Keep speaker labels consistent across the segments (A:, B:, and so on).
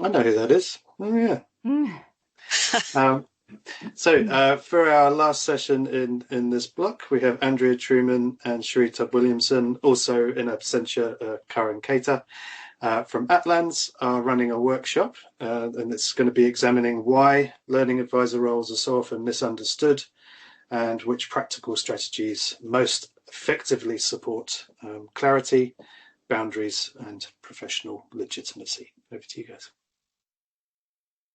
A: I know who that is. Oh, yeah.
B: Mm.
A: Um, for our last session in this block, we have Andrea Trueman and Cherie Todd-Williamson, also in absentia, Kaaryn from Atlands, are running a workshop, and it's going to be examining why learning advisor roles are so often misunderstood and which practical strategies most effectively support clarity, boundaries, and professional legitimacy. Over to you guys.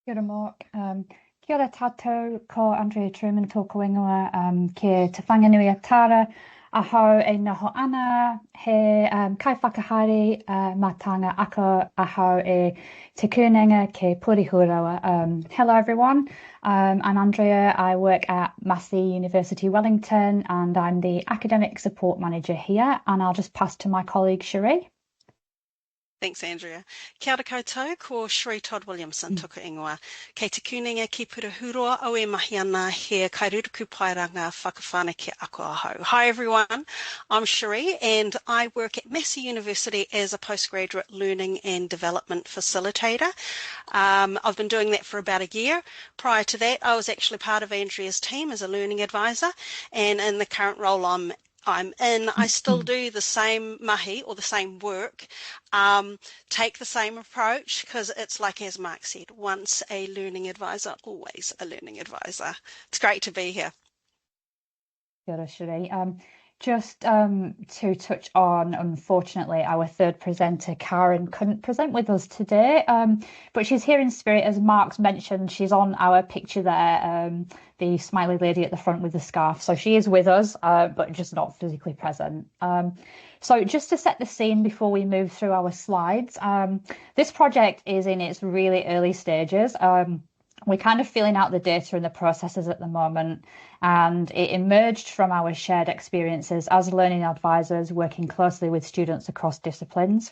B: Kia ora, Mark. Kia ora tātou, ko Andrea Trueman tōku ingoa, ke Te Whanganui a Tara, ahau e noho ana, he kai whakahaere matanga ako ahau e te kūnenga ke Purihurawa. Hello everyone, I'm Andrea. I work at Massey University Wellington and I'm the Academic Support Manager here, and I'll just pass to my colleague Cherie.
C: Thanks, Andrea. Kia ora koutou, ko Cherie Todd-Williamson tuku ingoa. Kei te kūninga ki Purihurawa au e mahi ana he kairuruku pairanga whakawhanake ako ahau. Hi everyone, I'm Cherie and I work at Massey University as a postgraduate learning and development facilitator. I've been doing that for about a year. Prior to that, I was actually part of Andrea's team as a learning advisor, and in the current role I'm in, I still do the same mahi or the same work, take the same approach, because it's like, as Mark said, once a learning advisor, always a learning advisor. It's great to be here.
B: Kia ora, Cherie. Just to touch on, unfortunately, our third presenter, Kaaryn, couldn't present with us today, but she's here in spirit. As Mark's mentioned, she's on our picture there, the smiley lady at the front with the scarf. So she is with us, but just not physically present. So just to set the scene before we move through our slides, this project is in its really early stages. We're kind of filling out the data and the processes at the moment, and it emerged from our shared experiences as learning advisors working closely with students across disciplines.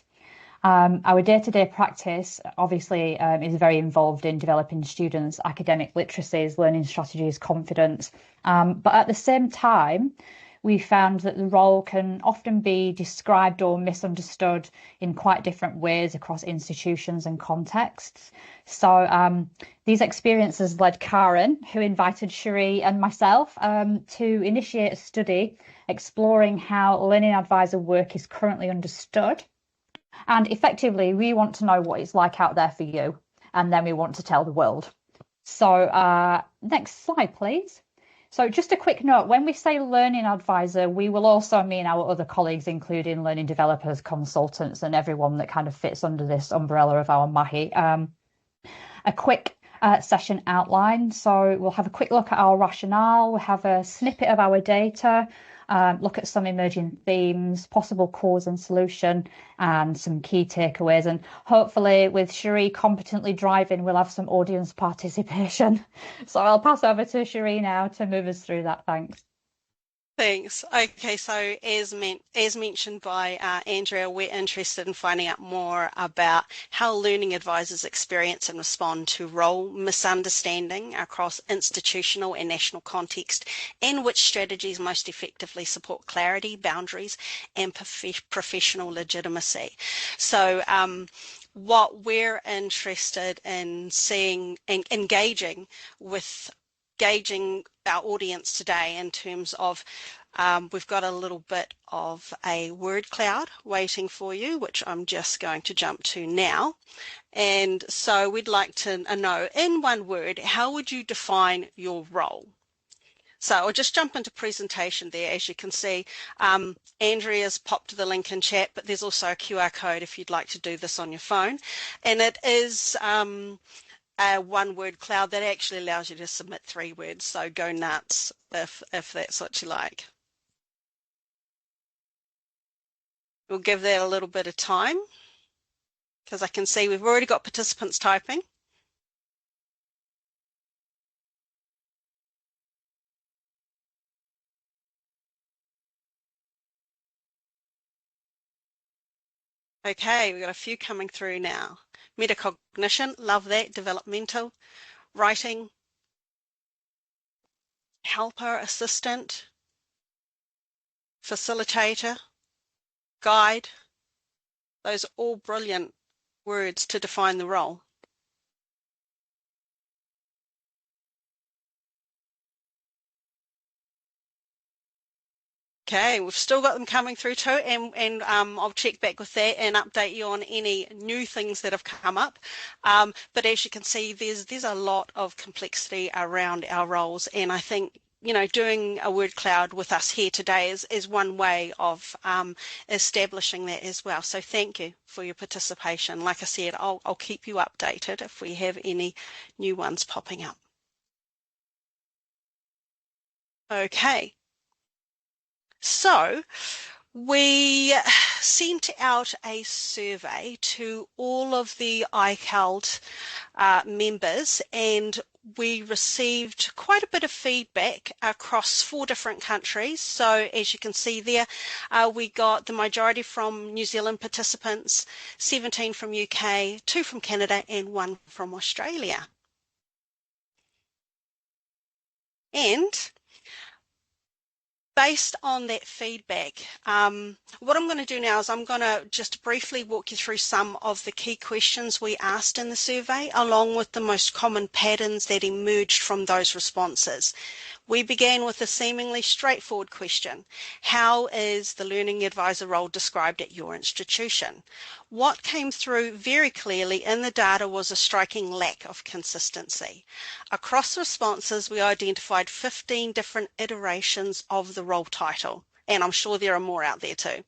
B: Our day-to-day practice obviously is very involved in developing students' academic literacies, learning strategies, confidence, but at the same time, we found that the role can often be described or misunderstood in quite different ways across institutions and contexts. So these experiences led Kaaryn, who invited Cherie and myself to initiate a study exploring how learning advisor work is currently understood. And effectively, we want to know what it's like out there for you, and then we want to tell the world. So next slide, please. So just a quick note, when we say learning advisor, we will also mean our other colleagues, including learning developers, consultants, and everyone that kind of fits under this umbrella of our MAHI. A quick session outline. So we'll have a quick look at our rationale, we'll have a snippet of our data, look at some emerging themes, possible cause and solution, and some key takeaways. And hopefully with Cherie competently driving, we'll have some audience participation. So I'll pass over to Cherie now to move us through that. Thanks.
C: Thanks. Okay, so as mentioned by Andrea, we're interested in finding out more about how learning advisors experience and respond to role misunderstanding across institutional and national context, and which strategies most effectively support clarity, boundaries, and professional legitimacy. So what we're interested in seeing and engaging our audience today in terms of we've got a little bit of a word cloud waiting for you, which I'm just going to jump to now. And so we'd like to know, in one word, how would you define your role? So I'll just jump into presentation there. As you can see, Andrea's popped the link in chat, but there's also a QR code if you'd like to do this on your phone. And it is a one-word cloud that actually allows you to submit 3 words, so go nuts if that's what you like. We'll give that a little bit of time because I can see we've already got participants typing. Okay, we've got a few coming through now. Metacognition, love that. Developmental, writing, helper, assistant, facilitator, guide. Those are all brilliant words to define the role. Okay, we've still got them coming through too, and I'll check back with that and update you on any new things that have come up. But as you can see, there's a lot of complexity around our roles, and I think, you know, doing a word cloud with us here today is one way of establishing that as well. So thank you for your participation. Like I said, I'll keep you updated if we have any new ones popping up. Okay. So we sent out a survey to all of the ICALLD members, and we received quite a bit of feedback across 4 different countries. So as you can see there, we got the majority from New Zealand participants, 17 from UK, 2 from Canada, and 1 from Australia. And based on that feedback, what I'm going to do now is I'm going to just briefly walk you through some of the key questions we asked in the survey, along with the most common patterns that emerged from those responses. We began with a seemingly straightforward question: how is the learning advisor role described at your institution? What came through very clearly in the data was a striking lack of consistency. Across responses, we identified 15 different iterations of the role title, and I'm sure there are more out there too.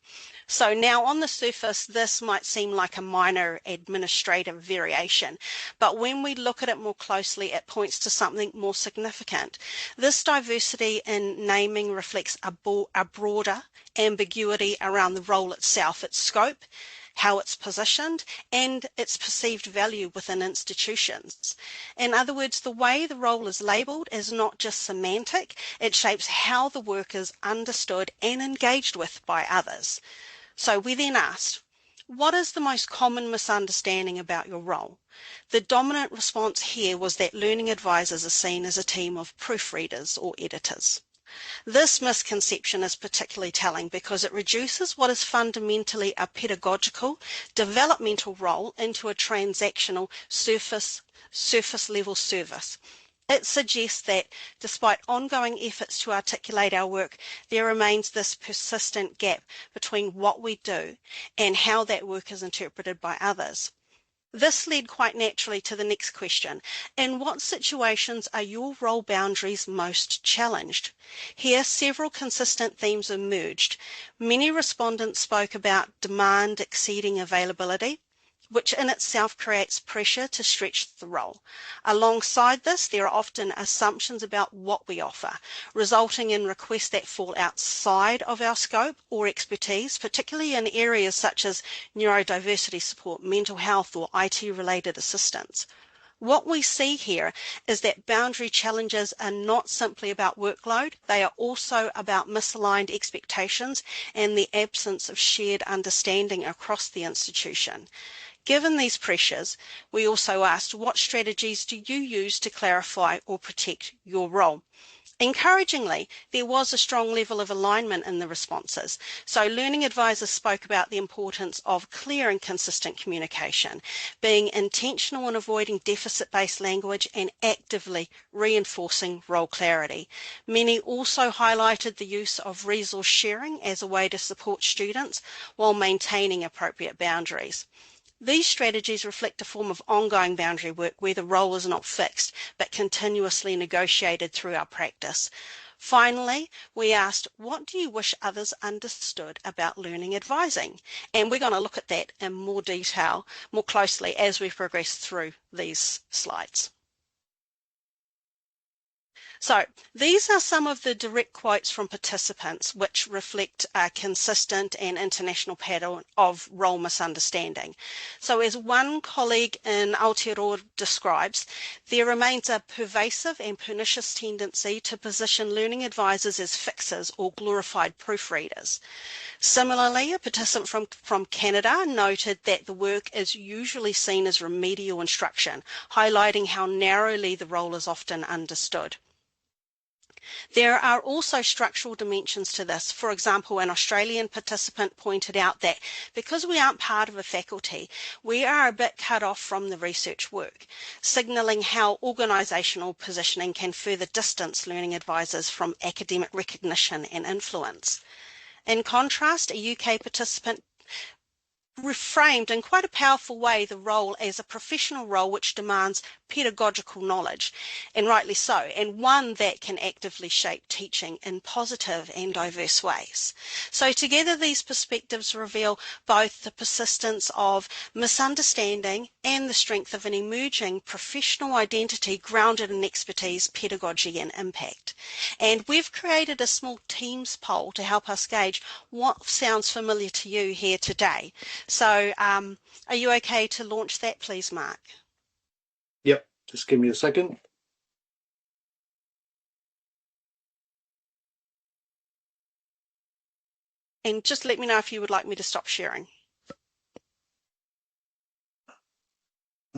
C: So now on the surface, this might seem like a minor administrative variation, but when we look at it more closely, it points to something more significant. This diversity in naming reflects a broader ambiguity around the role itself, its scope, how it's positioned, and its perceived value within institutions. In other words, the way the role is labelled is not just semantic, it shapes how the work is understood and engaged with by others. So we then asked, what is the most common misunderstanding about your role? The dominant response here was that learning advisors are seen as a team of proofreaders or editors. This misconception is particularly telling because it reduces what is fundamentally a pedagogical, developmental role into a transactional, surface-level service. It suggests that despite ongoing efforts to articulate our work, there remains this persistent gap between what we do and how that work is interpreted by others. This led quite naturally to the next question: in what situations are your role boundaries most challenged? Here, several consistent themes emerged. Many respondents spoke about demand exceeding availability, which in itself creates pressure to stretch the role. Alongside this, there are often assumptions about what we offer, resulting in requests that fall outside of our scope or expertise, particularly in areas such as neurodiversity support, mental health, or IT-related assistance. What we see here is that boundary challenges are not simply about workload, they are also about misaligned expectations and the absence of shared understanding across the institution. Given these pressures, we also asked, what strategies do you use to clarify or protect your role? Encouragingly, there was a strong level of alignment in the responses. So learning advisors spoke about the importance of clear and consistent communication, being intentional in avoiding deficit-based language and actively reinforcing role clarity. Many also highlighted the use of resource sharing as a way to support students while maintaining appropriate boundaries. These strategies reflect a form of ongoing boundary work where the role is not fixed but continuously negotiated through our practice. Finally, we asked, what do you wish others understood about learning advising? And we're going to look at that in more detail, more closely as we progress through these slides. So these are some of the direct quotes from participants which reflect a consistent and international pattern of role misunderstanding. So as one colleague in Aotearoa describes, there remains a pervasive and pernicious tendency to position learning advisors as fixers or glorified proofreaders. Similarly, a participant from Canada noted that the work is usually seen as remedial instruction, highlighting how narrowly the role is often understood. There are also structural dimensions to this. For example, an Australian participant pointed out that because we aren't part of a faculty, we are a bit cut off from the research work, signalling how organisational positioning can further distance learning advisors from academic recognition and influence. In contrast, a UK participant reframed in quite a powerful way the role as a professional role which demands pedagogical knowledge, and rightly so, and one that can actively shape teaching in positive and diverse ways. So together these perspectives reveal both the persistence of misunderstanding and the strength of an emerging professional identity grounded in expertise, pedagogy and impact. And we've created a small Teams poll to help us gauge what sounds familiar to you here today. So are you okay to launch that, please, Mark?
A: Yep, just give me a second.
C: And just let me know if you would like me to stop sharing.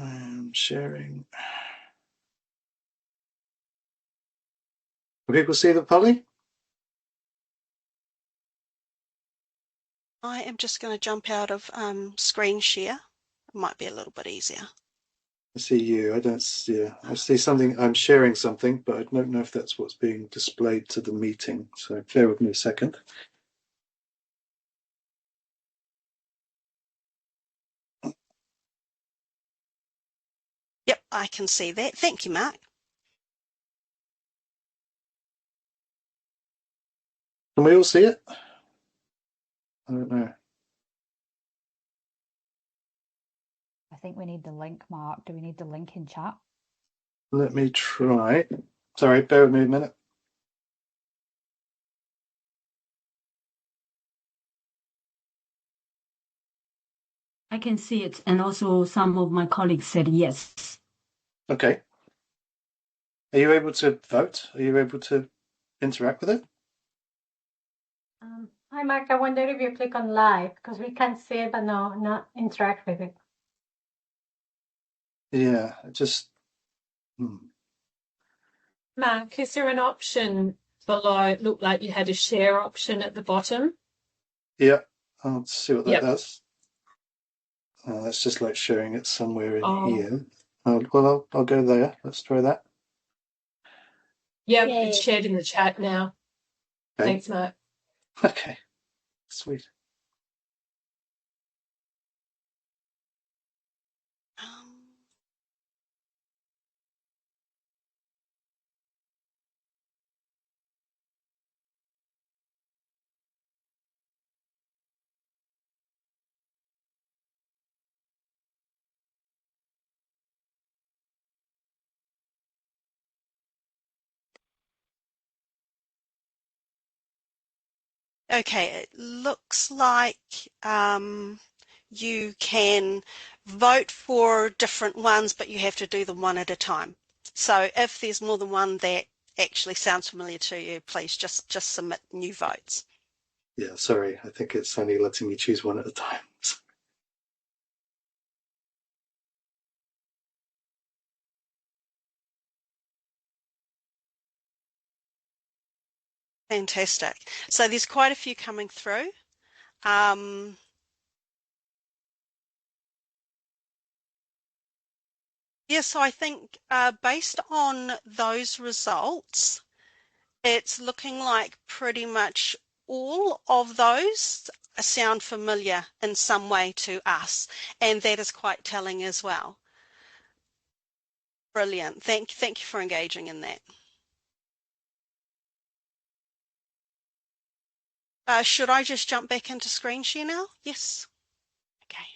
A: I'm sharing. Can people see the polling?
C: I am just going to jump out of screen share. It might be a little bit easier.
A: I see you. I don't see. I see something. I'm sharing something, but I don't know if that's what's being displayed to the meeting. So bear with me a second.
C: Yep, I can see that. Thank you, Mark.
A: Can we all see it? I don't know.
B: I think we need the link, Mark. Do we need the link in chat?
A: Let me try. Sorry, bear with me a minute.
D: I can see it, and also some of my colleagues said yes.
A: Okay. Are you able to vote? Are you able to interact with it?
E: Hi, Mark. I wonder if you click on live because we can see it, but not interact with it.
A: Yeah, just.
F: Mark, is there an option below? It looked like you had a share option at the bottom.
A: Yeah, I'll see what that
F: Yep.
A: does. That's just like sharing it somewhere in
F: Oh.
A: here. Well, I'll go there. Let's try that.
F: Yep,
E: Yay.
F: it's shared in the chat now.
A: Okay.
F: Thanks, Mark.
A: Okay, sweet.
C: Okay, it looks like you can vote for different ones, but you have to do them one at a time. So if there's more than one that actually sounds familiar to you, please just submit new votes.
A: Yeah, sorry. I think it's only letting me choose one at a time.
C: Fantastic. So there's quite a few coming through. Yeah, so I think based on those results, it's looking like pretty much all of those sound familiar in some way to us, and that is quite telling as well. Brilliant. Thank you for engaging in that. Should I just jump back into screen share now? Yes. Okay.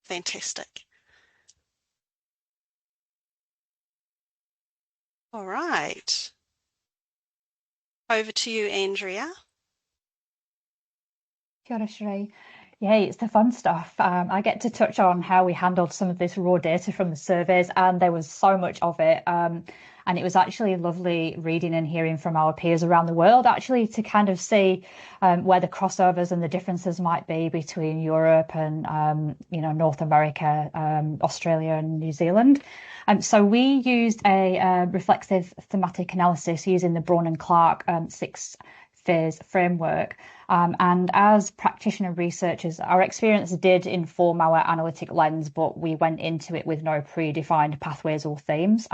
C: Fantastic. All right. Over to you, Andrea.
B: Kia ora, Cherie. Yay, it's the fun stuff. I get to touch on how we handled some of this raw data from the surveys, and there was so much of it. And it was actually lovely reading and hearing from our peers around the world, actually, to kind of see where the crossovers and the differences might be between Europe and, North America, Australia and New Zealand. So we used a reflexive thematic analysis using the Braun and Clark 6-phase framework. And as practitioner researchers, our experience did inform our analytic lens, but we went into it with no predefined pathways or themes.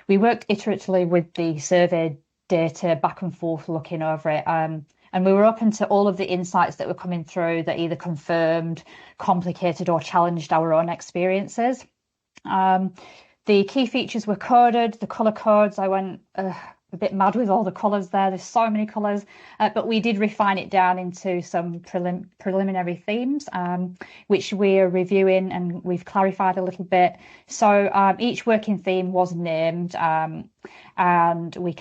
B: We worked iteratively with the survey data back and forth, looking over it. And And we were open to all of the insights that were coming through that either confirmed, complicated, or challenged our own experiences. The key features were coded, the colour codes. I went a bit mad with all the colours there. There's so many colours, but we did refine it down into some preliminary themes, which we're reviewing and we've clarified a little bit. So each working theme was named, and we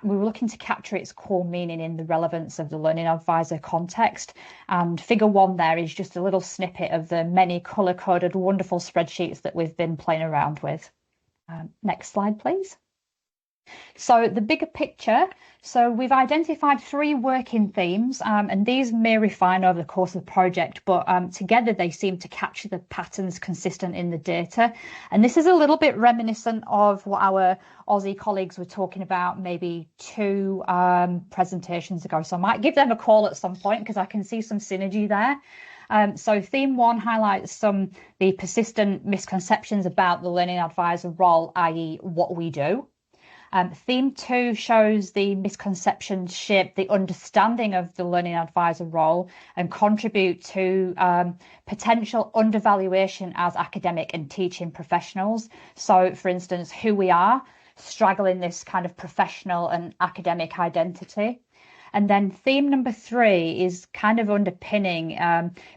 B: were looking to capture its core meaning in the relevance of the learning advisor context. And figure 1 there is just a little snippet of the many colour-coded wonderful spreadsheets that we've been playing around with. Next slide, please. So the bigger picture, so we've identified 3 working themes, and these may refine over the course of the project, but together they seem to capture the patterns consistent in the data. And this is a little bit reminiscent of what our Aussie colleagues were talking about maybe 2 presentations ago. So I might give them a call at some point because I can see some synergy there. So theme 1 highlights the persistent misconceptions about the learning advisor role, i.e. what we do. Theme 2 shows the misconceptions shape the understanding of the learning advisor role and contribute to potential undervaluation as academic and teaching professionals. So, for instance, who we are, straggling this kind of professional and academic identity. And then theme number 3 is kind of underpinning,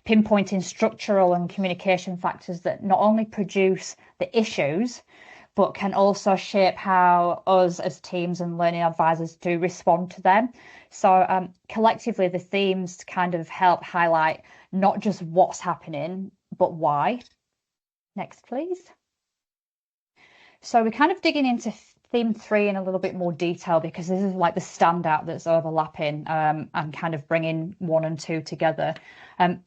B: pinpointing structural and communication factors that not only produce the issues, but can also shape how us as teams and learning advisors do respond to them. So collectively, the themes kind of help highlight not just what's happening, but why. Next, please. So we're kind of digging into theme 3 in a little bit more detail because this is like the standout that's overlapping and kind of bringing 1 and 2 together.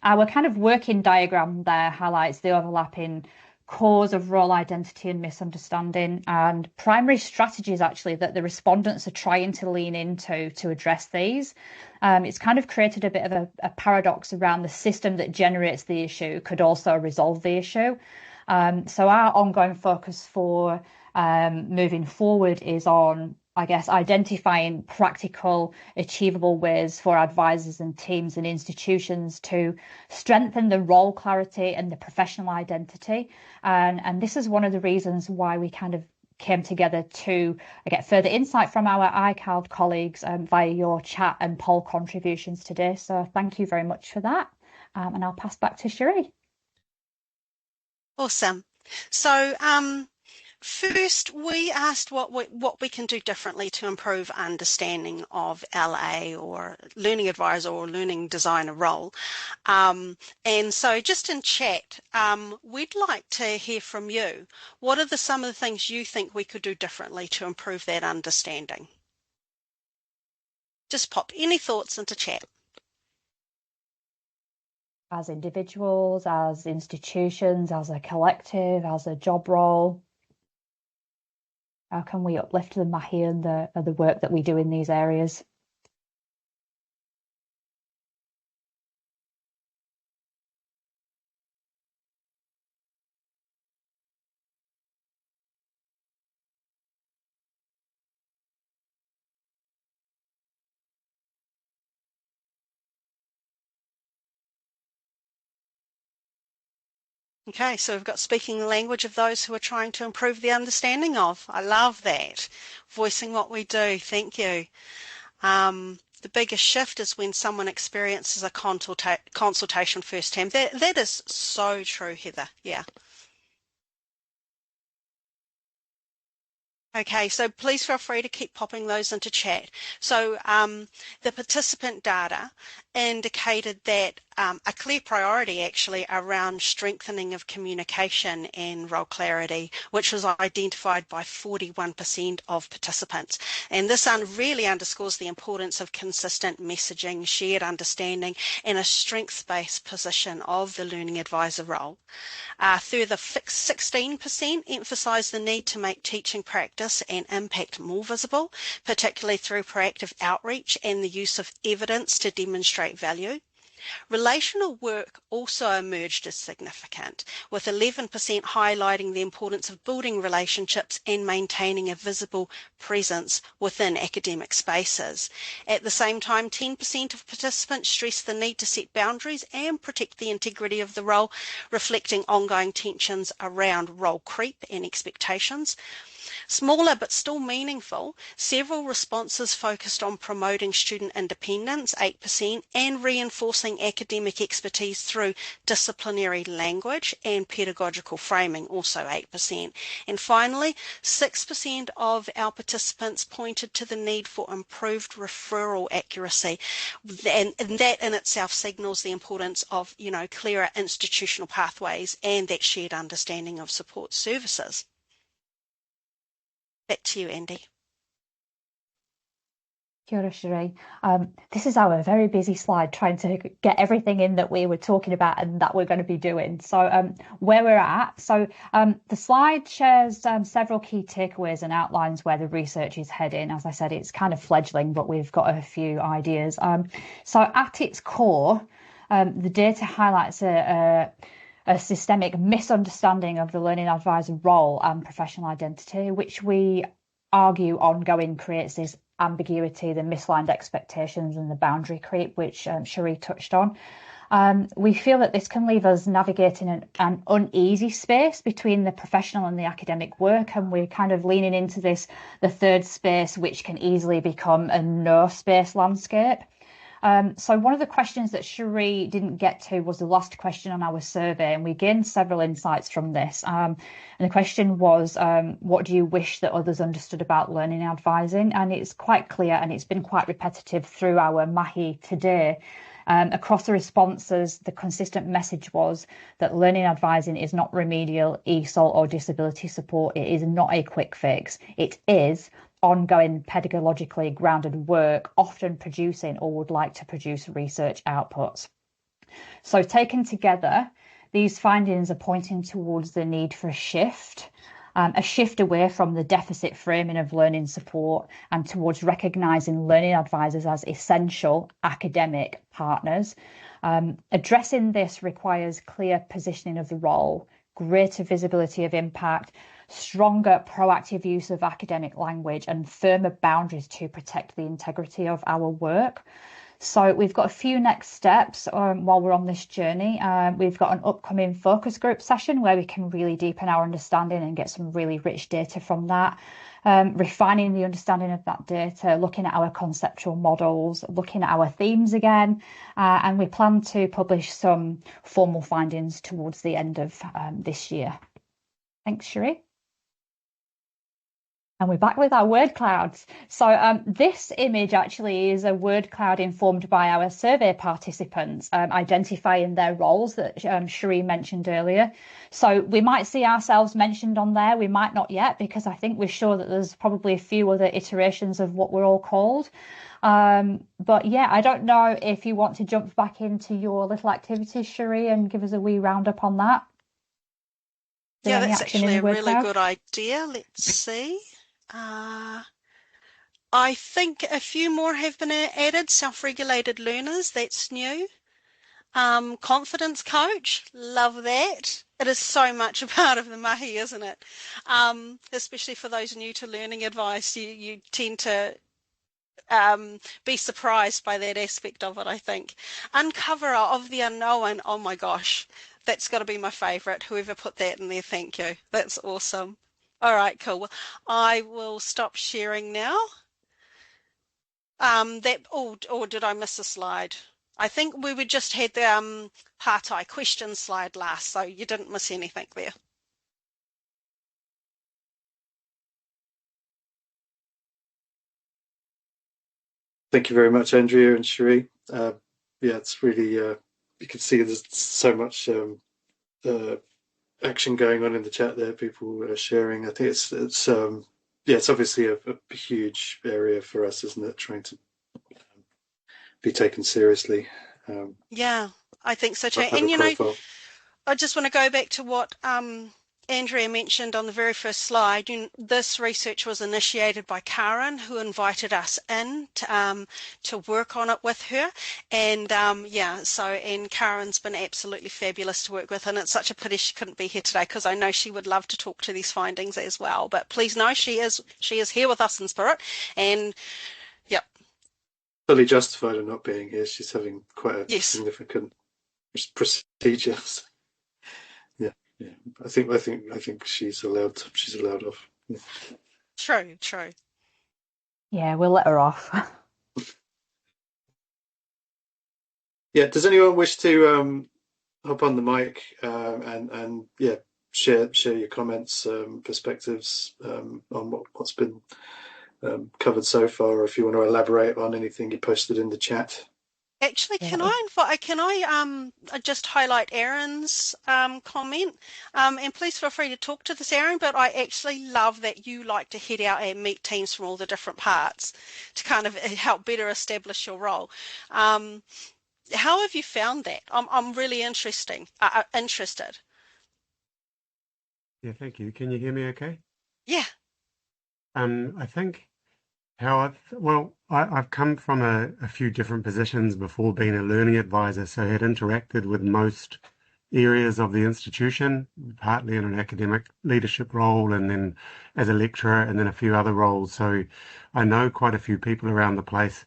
B: Our kind of working diagram there highlights the overlapping cause of role identity and misunderstanding and primary strategies actually that the respondents are trying to lean into to address these. It's kind of created a bit of a paradox around the system that generates the issue could also resolve the issue. So our ongoing focus for moving forward is on, I guess, identifying practical, achievable ways for advisors and teams and institutions to strengthen the role clarity and the professional identity. And this is one of the reasons why we kind of came together to get further insight from our ICALLD colleagues via your chat and poll contributions today. So thank you very much for that. And I'll pass back to Cherie.
C: Awesome. So first, we asked what we can do differently to improve understanding of LA or learning advisor or learning designer role. And so just in chat, we'd like to hear from you. What are some of the things you think we could do differently to improve that understanding? Just pop any thoughts into chat.
B: As individuals, as institutions, as a collective, as a job role. How can we uplift the mahi and the work that we do in these areas?
C: Okay, so we've got speaking the language of those who are trying to improve the understanding of. I love that. Voicing what we do. Thank you. The biggest shift is when someone experiences a consultation firsthand. That is so true, Heather. Yeah. Okay, so please feel free to keep popping those into chat. So the participant data indicated that a clear priority actually around strengthening of communication and role clarity, which was identified by 41% of participants. And this really underscores the importance of consistent messaging, shared understanding, and a strengths-based position of the learning advisor role. Further, 16% emphasised the need to make teaching practice and impact more visible, particularly through proactive outreach and the use of evidence to demonstrate value. Relational work also emerged as significant, with 11% highlighting the importance of building relationships and maintaining a visible presence within academic spaces. At the same time, 10% of participants stressed the need to set boundaries and protect the integrity of the role, reflecting ongoing tensions around role creep and expectations. Smaller but still meaningful, several responses focused on promoting student independence, 8%, and reinforcing academic expertise through disciplinary language and pedagogical framing, also 8%. And finally, 6% of our participants pointed to the need for improved referral accuracy, and that in itself signals the importance of, clearer institutional pathways and that shared understanding of support services. Back to you, Andy.
B: Kia ora, Cherie. This is our very busy slide, trying to get everything in that we were talking about and that we're going to be doing. So where we're at. So the slide shares several key takeaways and outlines where the research is heading. As I said, it's kind of fledgling, but we've got a few ideas. So at its core, the data highlights a systemic misunderstanding of the learning advisor role and professional identity, which we argue ongoing creates this ambiguity, the misaligned expectations and the boundary creep, which Cherie touched on. We feel that this can leave us navigating an uneasy space between the professional and the academic work, and we're kind of leaning into the third space, which can easily become a no space landscape. So one of the questions that Cherie didn't get to was the last question on our survey, and we gained several insights from this. And the question was, what do you wish that others understood about learning advising? And it's quite clear, and it's been quite repetitive through our mahi today. Across the responses, the consistent message was that learning advising is not remedial, ESOL or disability support. It is not a quick fix. It is ongoing pedagogically grounded work, often producing or would like to produce research outputs. So taken together, these findings are pointing towards the need for a shift away from the deficit framing of learning support and towards recognising learning advisors as essential academic partners. Addressing this requires clear positioning of the role, greater visibility of impact, stronger proactive use of academic language and firmer boundaries to protect the integrity of our work. So we've got a few next steps while we're on this journey. We've got an upcoming focus group session where we can really deepen our understanding and get some really rich data from that. Refining the understanding of that data, looking at our conceptual models, looking at our themes again, and we plan to publish some formal findings towards the end of this year. Thanks, Cherie. And we're back with our word clouds. So this image actually is a word cloud informed by our survey participants, identifying their roles that Cherie mentioned earlier. So we might see ourselves mentioned on there. We might not yet, because I think we're sure that there's probably a few other iterations of what we're all called. But yeah, I don't know if you want to jump back into your little activities, Cherie, and give us a wee roundup on that.
C: Yeah, that's actually a really good idea. Let's see. I think a few more have been added. Self-regulated learners, that's new. Confidence coach, love that. It is so much a part of the mahi, isn't it? Especially for those new to learning advice, you tend to be surprised by that aspect of it, I think. Uncoverer of the unknown, oh my gosh, that's got to be my favourite. Whoever put that in there, thank you. That's awesome. All right, cool. Well, I will stop sharing now. Or did I miss a slide? I think we just had the Hātai question slide last, so you didn't miss anything there.
A: Thank you very much, Andrea and Cherie. Yeah, it's really, you can see there's so much action going on in the chat there. People are sharing. I think it's obviously a huge area for us, isn't it? Trying to be taken seriously.
C: Yeah, I think so too. And you know, I just want to go back to what Andrea mentioned on the very first slide, this research was initiated by Kaaryn, who invited us in to work on it with her. And and Kaaryn's been absolutely fabulous to work with, and it's such a pity she couldn't be here today, because I know she would love to talk to these findings as well. But please know she is here with us in spirit, and yep.
A: Fully justified in not being here. She's having quite a significant procedure. Yeah, I think she's allowed off. Yeah.
C: True.
B: Yeah, we'll let her off.
A: Yeah. Does anyone wish to hop on the mic and share your comments, perspectives on what's been covered so far, or if you want to elaborate on anything you posted in the chat?
C: Actually, can I just highlight Aaron's comment? And please feel free to talk to this, Aaron, but I actually love that you like to head out and meet teams from all the different parts to kind of help better establish your role. How have you found that? I'm really interested.
G: Yeah, thank you. Can you hear me okay?
C: Yeah.
G: I think I've come from a few different positions before being a learning advisor, so I had interacted with most areas of the institution, partly in an academic leadership role and then as a lecturer and then a few other roles. So I know quite a few people around the place,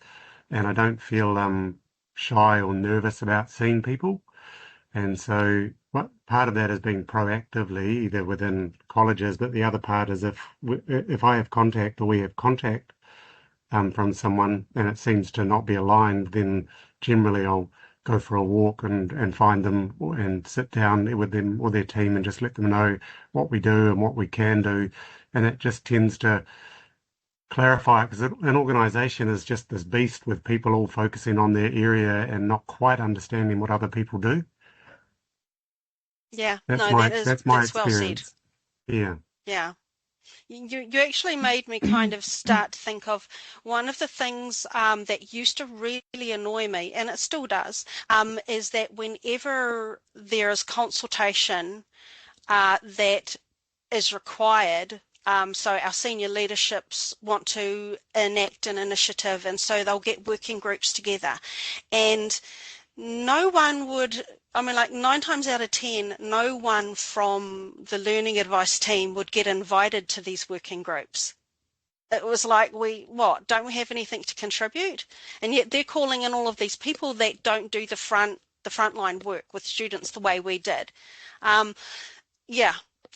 G: and I don't feel shy or nervous about seeing people. And so part of that is being proactively, either within colleges, but the other part is if I have contact or we have contact from someone and it seems to not be aligned, then generally I'll go for a walk and find them and sit down with them or their team and just let them know what we do and what we can do. And it just tends to clarify, because an organisation is just this beast with people all focusing on their area and not quite understanding what other people do.
C: Yeah,
G: that's my experience.
C: Well said. Yeah. You actually made me kind of start to think of one of the things that used to really annoy me, and it still does, is that whenever there is consultation that is required, so our senior leaderships want to enact an initiative, and so they'll get working groups together, and no one would, 9 times out of 10, no one from the learning advice team would get invited to these working groups. It was like, don't we have anything to contribute? And yet they're calling in all of these people that don't do the frontline work with students the way we did.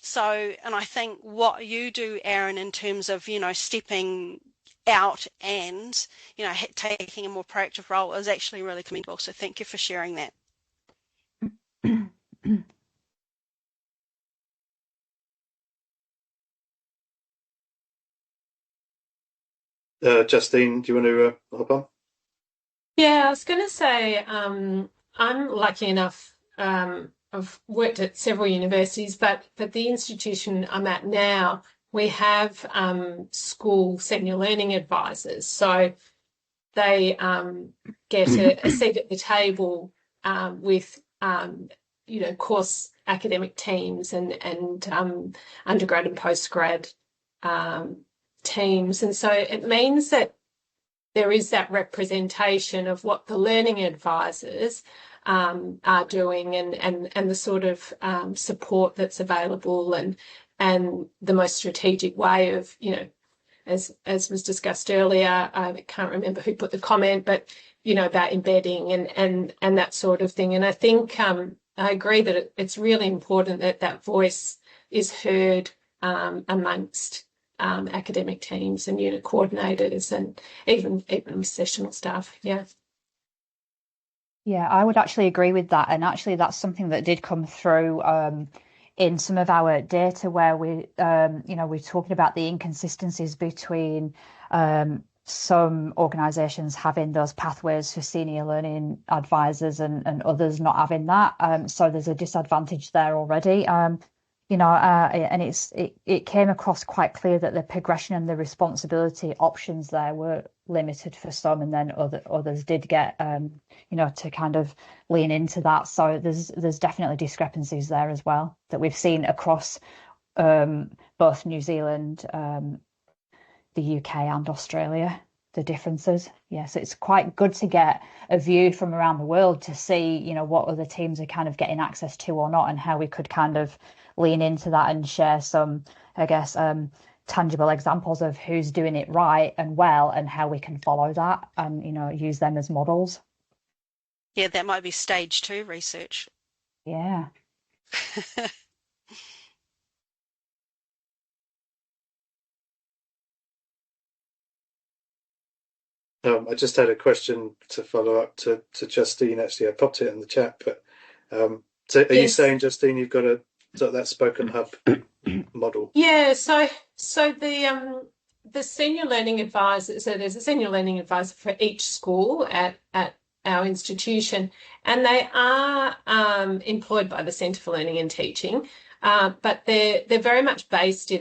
C: So, and I think what you do, Aaron, in terms of, stepping out and, taking a more proactive role is actually really commendable. So thank you for sharing that.
A: Justine, do you want to hop on?
F: Yeah, I was going to say I'm lucky enough. I've worked at several universities, but the institution I'm at now, we have school senior learning advisors. So they get a seat at the table with course academic teams and undergrad and postgrad teams. And so it means that there is that representation of what the learning advisors are doing and the sort of support that's available and the most strategic way of, as was discussed earlier, I can't remember who put the comment, but, about embedding and that sort of thing. And I think I agree that it's really important that voice is heard amongst academic teams and unit coordinators and even sessional staff. Yeah,
B: I would actually agree with that. And actually, that's something that did come through in some of our data where we're talking about the inconsistencies between some organisations having those pathways for senior learning advisors and others not having that. So there's a disadvantage there already. And it came across quite clear that the progression and the responsibility options there were limited for some, and then others did get to kind of lean into that. So there's definitely discrepancies there as well that we've seen across both New Zealand, the UK and Australia, the differences. Yes, it's quite good to get a view from around the world to see, you know, what other teams are kind of getting access to or not, and how we could kind of lean into that and share some, I guess, tangible examples of who's doing it right and well, and how we can follow that and, you know, use them as models.
C: Yeah, that might be stage 2 research.
B: Yeah.
A: I just had a question to follow up to Justine. Actually, I popped it in the chat. But so, are you saying, Justine, you've got a sort of that spoken hub model?
F: Yeah. So the senior learning advisor. So there's a senior learning advisor for each school at our institution, and they are employed by the Centre for Learning and Teaching, but they're very much based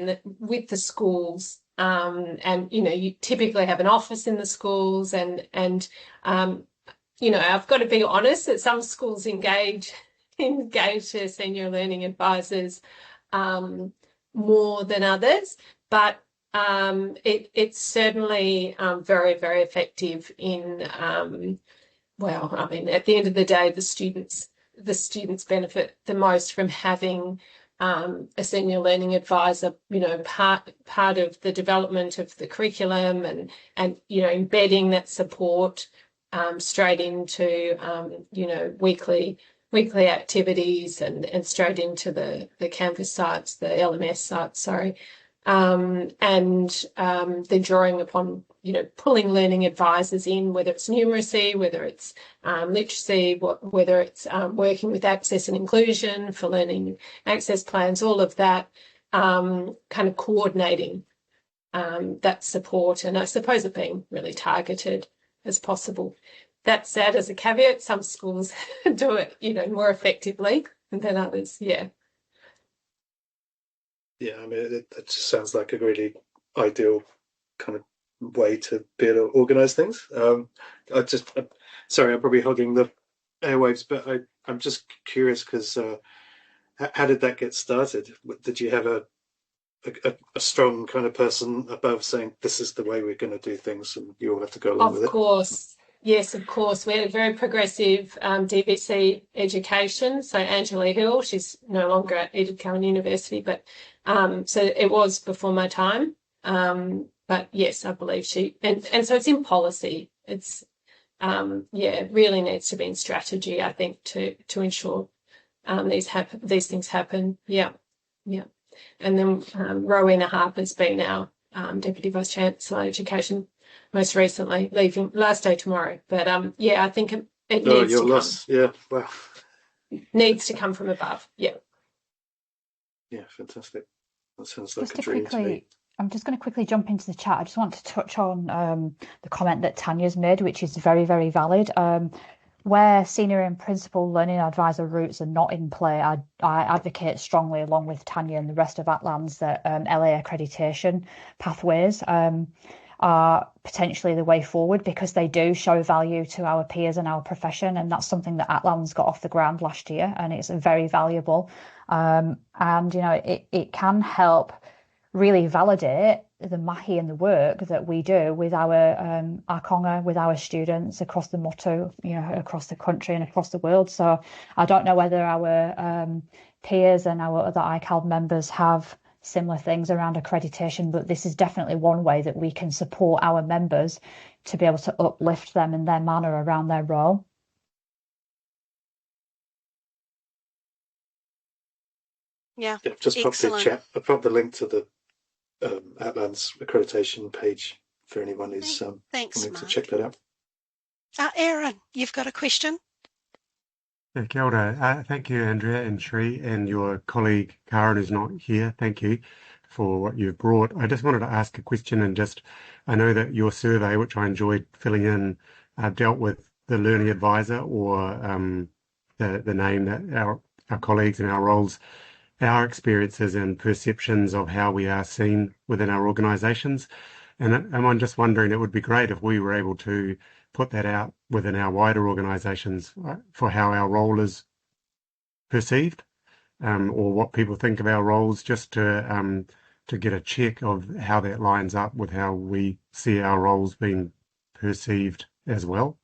F: with the schools. And you know, you typically have an office in the schools, and you know, I've got to be honest that some schools engage their senior learning advisors more than others, but it's certainly very, very effective in well, I mean, at the end of the day, the students benefit the most from having a senior learning advisor, you know, part of the development of the curriculum, and you know, embedding that support straight into you know, weekly activities, and straight into the Canvas sites, the LMS sites, sorry. And then drawing upon, you know, pulling learning advisors in, whether it's numeracy, whether it's literacy, whether it's working with access and inclusion for learning access plans, all of that, kind of coordinating that support, and I suppose it being really targeted as possible. That said, as a caveat, some schools do it, you know, more effectively than others. Yeah.
A: Yeah, I mean, it just sounds like a really ideal kind of way to be able to organise things. Sorry, I'm probably hogging the airwaves, but I'm just curious because how did that get started? Did you have a strong kind of person above saying this is the way we're going to do things, and you all have to go along with it?
F: Of course. Yes, of course. We had a very progressive DVC education. So Angela Hill, she's no longer at Edith Cowan University, but so it was before my time. But yes, I believe she, and so it's in policy. It's yeah, really needs to be in strategy, I think, to ensure these things happen. Yeah, yeah. And then Rowena Harper's been our Deputy Vice Chancellor Education most recently, leaving last day tomorrow. But yeah, I think it needs to come.
A: Yeah, wow.
F: Needs to come from above. Yeah.
A: Yeah, fantastic. That sounds like a dream to me.
B: I'm just going to quickly jump into the chat. I just want to touch on the comment that Tanya's made, which is very, very valid. Where senior and principal learning advisor routes are not in play, I advocate strongly, along with Tanya and the rest of ATLANS, that LA accreditation pathways are potentially the way forward, because they do show value to our peers and our profession, and that's something that ATLANS got off the ground last year, and it's very valuable. And you know, it can help really validate the mahi and the work that we do with our konga, with our students across the motto, you know, across the country and across the world. So I don't know whether our peers and our other ICALLD members have similar things around accreditation, but this is definitely one way that we can support our members to be able to uplift them in their manner around their role.
C: Yeah,
A: just pop the chat. I popped the link to the ATLANS accreditation page for anyone who's wanting to check that out.
C: Aaron, you've got a question?
G: Yeah, kia ora. Thank you, Andrea and Cherie, and your colleague Kaaryn, who's not here. Thank you for what you've brought. I just wanted to ask a question, and I know that your survey, which I enjoyed filling in, dealt with the learning advisor, or the name that our colleagues and our roles, our experiences and perceptions of how we are seen within our organisations. And I'm just wondering, it would be great if we were able to put that out within our wider organisations, for how our role is perceived. or what people think of our roles, just to get a check of how that lines up with how we see our roles being perceived as well.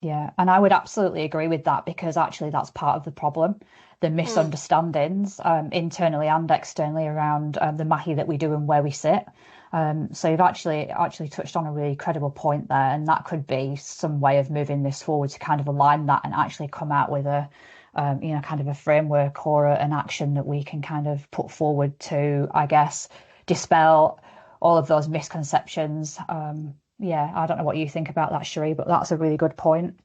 B: Yeah, and I would absolutely agree with that, because actually that's part of the problem, the misunderstandings internally and externally around the mahi that we do and where we sit. So you've actually touched on a really credible point there, and that could be some way of moving this forward to kind of align that and actually come out with a kind of a framework or an action that we can kind of put forward to, I guess, dispel all of those misconceptions. Yeah, I don't know what you think about that, Cherie, but that's a really good point.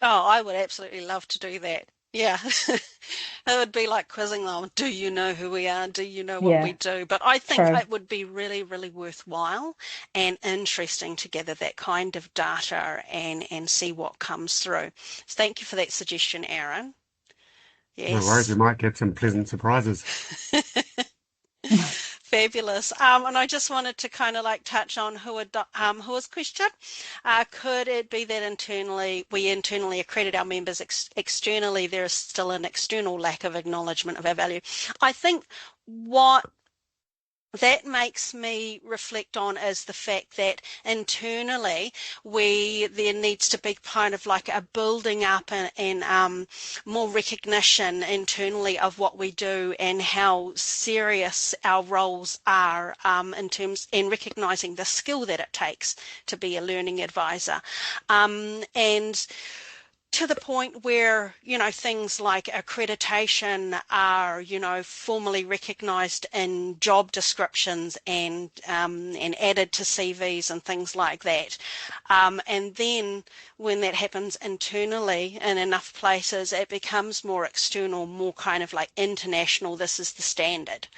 C: Oh, I would absolutely love to do that. Yeah. It would be like quizzing them. Do you know who we are? Do you know what we do? But I think
B: True.
C: it would be really, really worthwhile and interesting to gather that kind of data and see what comes through. So thank you for that suggestion, Aaron.
G: No worries, we
C: Yes.
G: might get some pleasant surprises.
C: Fabulous. And I just wanted to kind of like touch on who's question. Could it be that we internally accredit our members, externally there is still an external lack of acknowledgement of our value? I think what that makes me reflect on is the fact that internally there needs to be kind of like a building up and more recognition internally of what we do and how serious our roles are in terms and recognizing the skill that it takes to be a learning advisor, and to the point where, things like accreditation are, formally recognised in job descriptions and added to CVs and things like that. And then when that happens internally in enough places, it becomes more external, more kind of like international. This is the standard.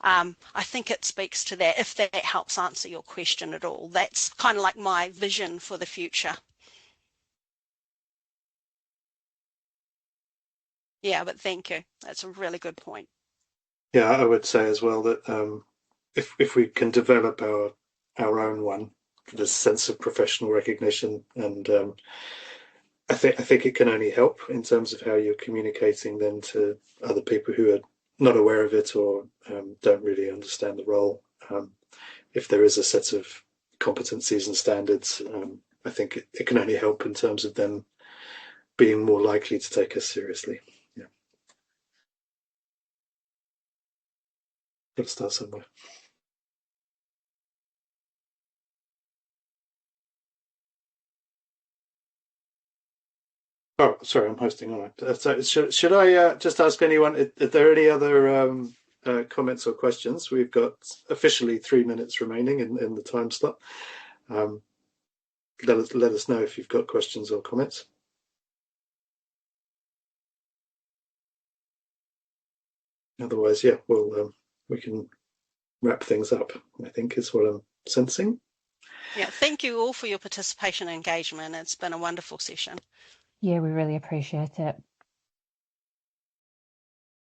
C: I think it speaks to that, if that helps answer your question at all. That's kind of like my vision for the future. Yeah, but thank you. That's a really good point.
A: Yeah, I would say as well that if we can develop our own one, this sense of professional recognition, and I think it can only help in terms of how you're communicating then to other people who are not aware of it or don't really understand the role. If there is a set of competencies and standards, I think it can only help in terms of them being more likely to take us seriously. Yeah. Got to start somewhere. Oh, sorry, I'm hosting. All right. So should I just ask anyone, are there any other comments or questions? We've got officially 3 minutes remaining in the time slot. Let us know if you've got questions or comments. Otherwise, yeah, we can wrap things up, I think is what I'm sensing.
C: Yeah, thank you all for your participation and engagement. It's been a wonderful session.
B: Yeah, we really appreciate it.